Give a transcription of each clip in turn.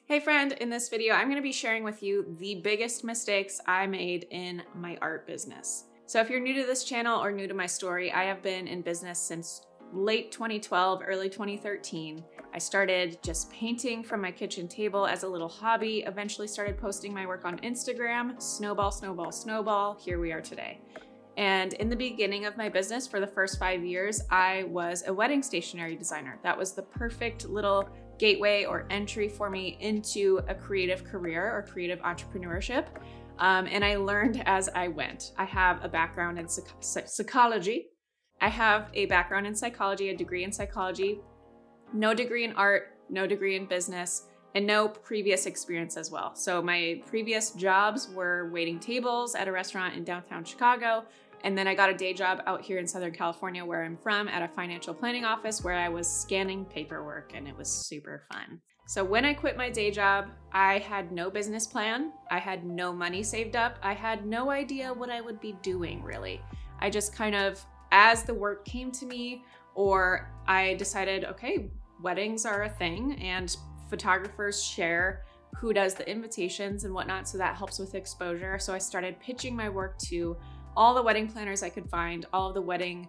Hey friend, in this video, I'm going to be sharing with you the biggest mistakes I made in my art business. So if you're new to this channel or new to my story, I have been in business since late 2012, early 2013. I started just painting from my kitchen table as a little hobby, eventually started posting my work on Instagram, snowball, snowball, snowball, here we are today. And in the beginning of my business, for the first 5 years, I was a wedding stationery designer. That was the perfect little gateway or entry for me into a creative career or creative entrepreneurship. And I learned as I went. I have a background in psychology. I have a background in psychology, a degree in psychology, no degree in art, no degree in business, and no previous experience as well. So my previous jobs were waiting tables at a restaurant in downtown Chicago. And then I got a day job out here in Southern California, where I'm from, at a financial planning office where I was scanning paperwork, and it was super fun. So when I quit my day job, I had no business plan. I had no money saved up. I had no idea what I would be doing, really. I just kind of, as the work came to me, or I decided, okay, weddings are a thing, and photographers share who does the invitations and whatnot, so that helps with exposure. So I started pitching my work to all the wedding planners I could find, all of the wedding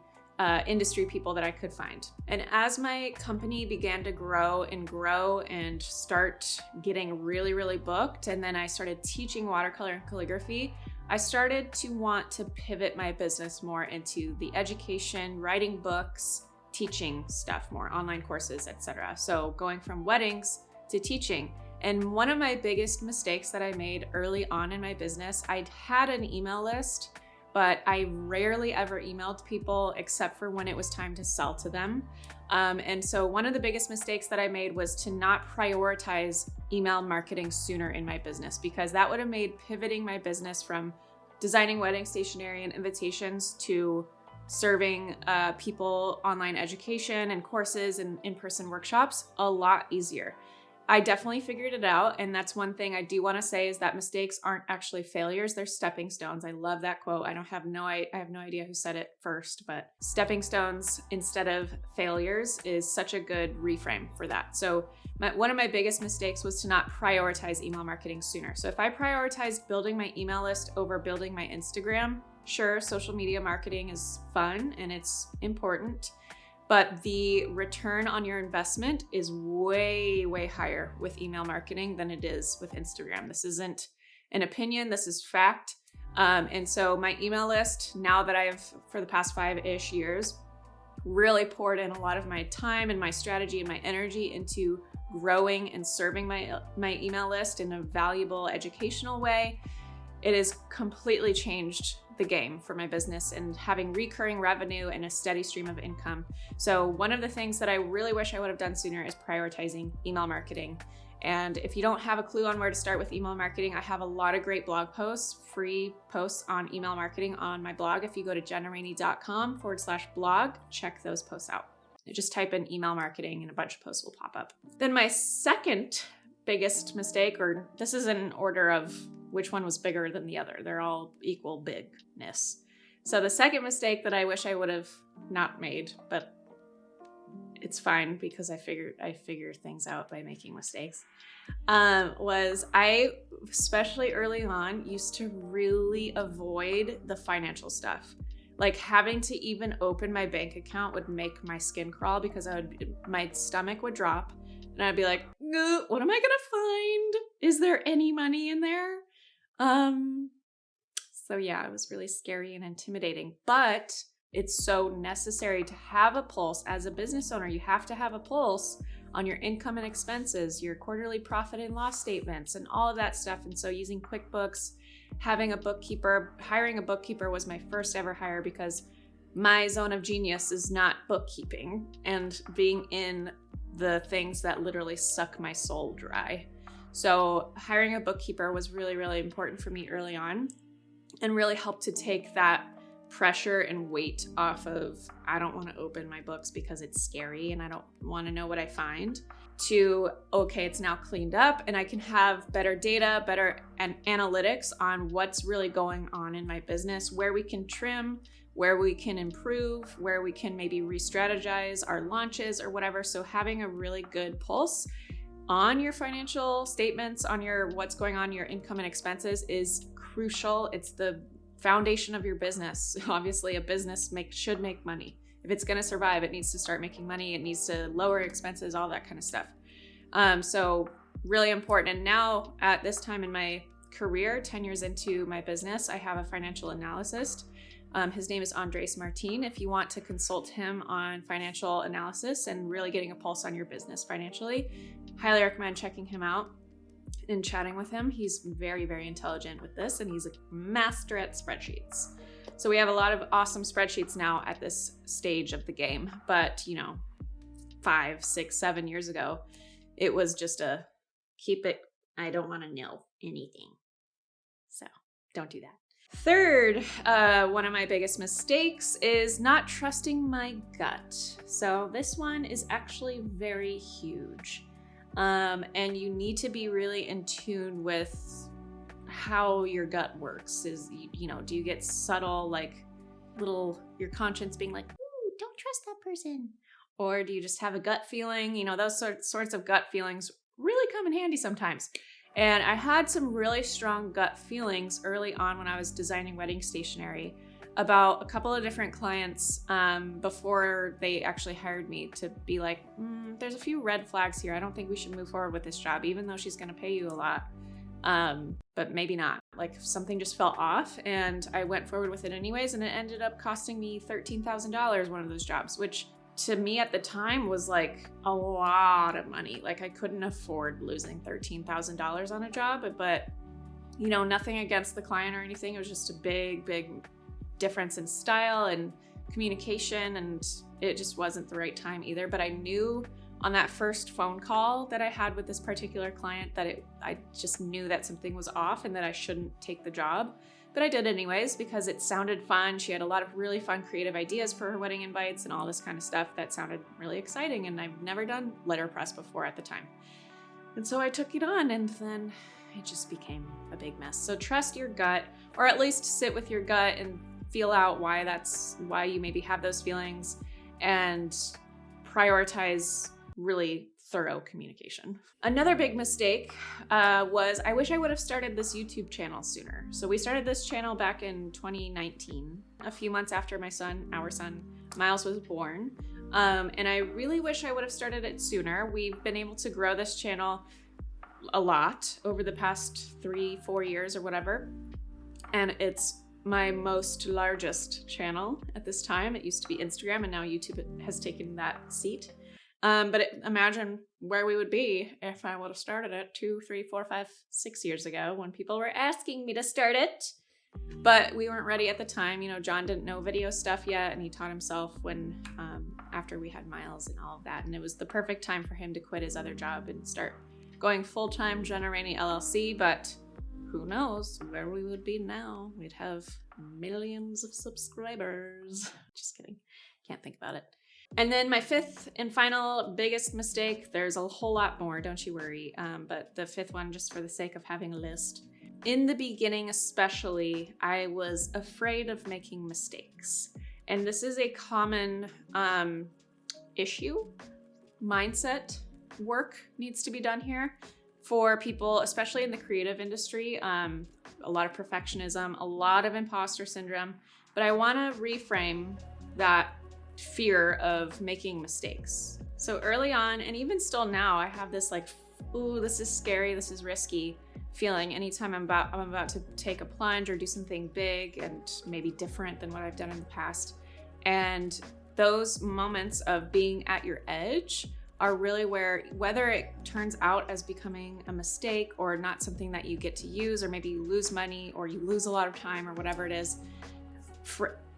industry people that I could find. And as my company began to grow and start getting really, really booked, and then I started teaching watercolor and calligraphy, I started to want to pivot my business more into the education, writing books, teaching stuff more, online courses, etc. So going from weddings to teaching. And one of my biggest mistakes that I made early on in my business, I'd had an email list, but I rarely ever emailed people except for when it was time to sell to them. And so one of the biggest mistakes that I made was to not prioritize email marketing sooner in my business, because that would have made pivoting my business from designing wedding stationery and invitations to serving people online education and courses and in-person workshops a lot easier. I definitely figured it out. And that's one thing I do want to say, is that mistakes aren't actually failures. They're stepping stones. I love that quote. I have no idea who said it first, but stepping stones instead of failures is such a good reframe for that. So one of my biggest mistakes was to not prioritize email marketing sooner. So if I prioritized building my email list over building my Instagram, sure, social media marketing is fun and it's important, but the return on your investment is way, way higher with email marketing than it is with Instagram. This isn't an opinion, this is fact. And so my email list, now that I've, for the past 5-ish years, really poured in a lot of my time and my strategy and my energy into growing and serving my email list in a valuable educational way. It has completely changed the game for my business and having recurring revenue and a steady stream of income. So one of the things that I really wish I would have done sooner is prioritizing email marketing. And if you don't have a clue on where to start with email marketing, I have a lot of great blog posts, free posts on email marketing on my blog. If you go to jennarainey.com/blog, check those posts out. Just type in email marketing and a bunch of posts will pop up. Then my second biggest mistake, or this is in order of which one was bigger than the other. They're all equal bigness. So the second mistake that I wish I would have not made, but it's fine because I figure things out by making mistakes, was I, especially early on, used to really avoid the financial stuff. Like having to even open my bank account would make my skin crawl, because my stomach would drop and I'd be like, what am I gonna find? Is there any money in there? So yeah, it was really scary and intimidating, but it's so necessary to have a pulse as a business owner. You have to have a pulse on your income and expenses, your quarterly profit and loss statements, and all of that stuff. And so using QuickBooks, having a bookkeeper, hiring a bookkeeper was my first ever hire, because my zone of genius is not bookkeeping and being in the things that literally suck my soul dry. So hiring a bookkeeper was really, really important for me early on, and really helped to take that pressure and weight off of, I don't want to open my books because it's scary and I don't want to know what I find, to, okay, it's now cleaned up and I can have better data, better analytics on what's really going on in my business, where we can trim, where we can improve, where we can maybe re-strategize our launches or whatever. So having a really good pulse on your financial statements, on your what's going on, your income and expenses is crucial. It's the foundation of your business. Obviously, a business should make money. If it's going to survive, it needs to start making money. It needs to lower expenses, all that kind of stuff. So really important. And now at this time in my career, 10 years into my business, I have a financial analyst. His name is Andres Martin. If you want to consult him on financial analysis and really getting a pulse on your business financially, highly recommend checking him out and chatting with him. He's very, very intelligent with this, and he's a master at spreadsheets. So we have a lot of awesome spreadsheets now at this stage of the game. But, 5, 6, 7 years ago, it was just a keep it, I don't want to know anything. So don't do that. Third, one of my biggest mistakes is not trusting my gut. So this one is actually very huge. And you need to be really in tune with how your gut works. Do you get subtle, like your conscience being like, ooh, don't trust that person? Or do you just have a gut feeling? Those sorts of gut feelings really come in handy sometimes. And I had some really strong gut feelings early on when I was designing wedding stationery about a couple of different clients before they actually hired me, to be like, there's a few red flags here. I don't think we should move forward with this job, even though she's going to pay you a lot. But maybe not. Like, something just felt off, and I went forward with it anyways, and it ended up costing me $13,000 one of those jobs, which to me at the time was like a lot of money. Like, I couldn't afford losing $13,000 on a job, but nothing against the client or anything. It was just a big, big difference in style and communication, and it just wasn't the right time either. But I knew on that first phone call that I had with this particular client that I just knew that something was off and that I shouldn't take the job. But I did anyways because it sounded fun. She had a lot of really fun creative ideas for her wedding invites and all this kind of stuff that sounded really exciting, and I've never done letterpress before at the time. And so I took it on, and then it just became a big mess. So trust your gut, or at least sit with your gut and feel out why you maybe have those feelings, and prioritize really thorough communication. Another big mistake was I wish I would have started this YouTube channel sooner. So we started this channel back in 2019, a few months after our son, Miles, was born. And I really wish I would have started it sooner. We've been able to grow this channel a lot over the past 3-4 years or whatever. And it's my most largest channel at this time. It used to be Instagram, and now YouTube has taken that seat. But imagine where we would be if I would have started it 2, 3, 4, 5, 6 years ago when people were asking me to start it. But we weren't ready at the time. John didn't know video stuff yet, and he taught himself after we had Miles and all of that. And it was the perfect time for him to quit his other job and start going full-time Jenna Rainey LLC. But who knows where we would be now? We'd have millions of subscribers. Just kidding. Can't think about it. And then my fifth and final biggest mistake, there's a whole lot more, don't you worry. But the fifth one, just for the sake of having a list. In the beginning especially, I was afraid of making mistakes. And this is a common issue. Mindset work needs to be done here for people, especially in the creative industry. A lot of perfectionism, a lot of imposter syndrome. But I want to reframe that fear of making mistakes. So early on, and even still now, I have this like, ooh, this is scary, this is risky feeling anytime I'm about to take a plunge or do something big and maybe different than what I've done in the past. And those moments of being at your edge are really where, whether it turns out as becoming a mistake or not something that you get to use, or maybe you lose money or you lose a lot of time or whatever it is,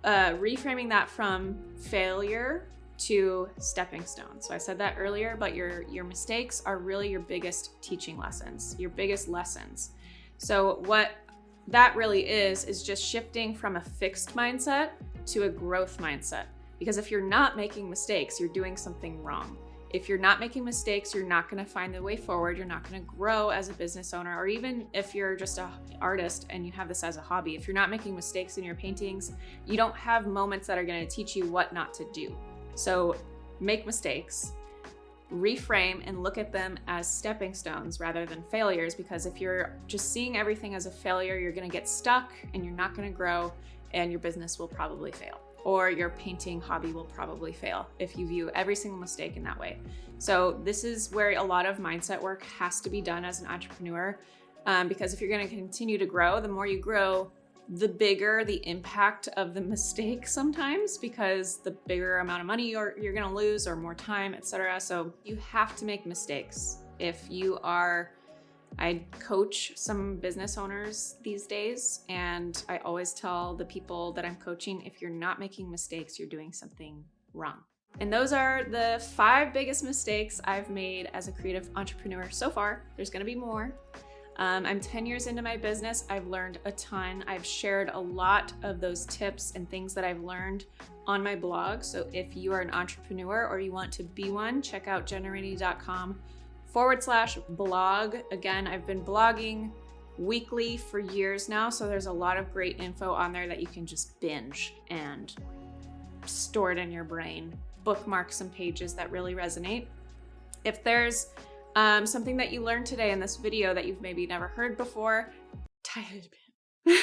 reframing that from failure to stepping stone. So I said that earlier, but your mistakes are really your biggest teaching lessons, your biggest lessons. So what that really is just shifting from a fixed mindset to a growth mindset. Because if you're not making mistakes, you're doing something wrong. If you're not making mistakes, you're not going to find the way forward. You're not going to grow as a business owner, or even if you're just an artist and you have this as a hobby. If you're not making mistakes in your paintings, you don't have moments that are going to teach you what not to do. So make mistakes, reframe and look at them as stepping stones rather than failures, because if you're just seeing everything as a failure, you're going to get stuck and you're not going to grow, and your business will probably fail, or your painting hobby will probably fail if you view every single mistake in that way. So this is where a lot of mindset work has to be done as an entrepreneur, because if you're going to continue to grow, the more you grow, the bigger the impact of the mistake sometimes, because the bigger amount of money you're going to lose, or more time, etc. So you have to make mistakes. I coach some business owners these days, and I always tell the people that I'm coaching, if you're not making mistakes, you're doing something wrong. And those are the 5 biggest mistakes I've made as a creative entrepreneur so far. There's going to be more. I'm 10 years into my business. I've learned a ton. I've shared a lot of those tips and things that I've learned on my blog. So if you are an entrepreneur or you want to be one, check out jennarainey.com/blog. Again, I've been blogging weekly for years now, so there's a lot of great info on there that you can just binge and store it in your brain. Bookmark some pages that really resonate. If there's something that you learned today in this video that you've maybe never heard before, type it in.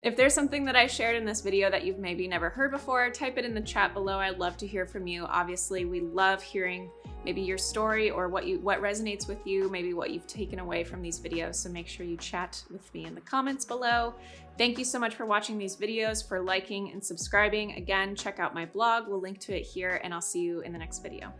If there's something that I shared in this video that you've maybe never heard before, type it in the chat below. I'd love to hear from you. Obviously, we love hearing maybe your story or what resonates with you, maybe what you've taken away from these videos. So make sure you chat with me in the comments below. Thank you so much for watching these videos, for liking and subscribing. Again, check out my blog. We'll link to it here, and I'll see you in the next video.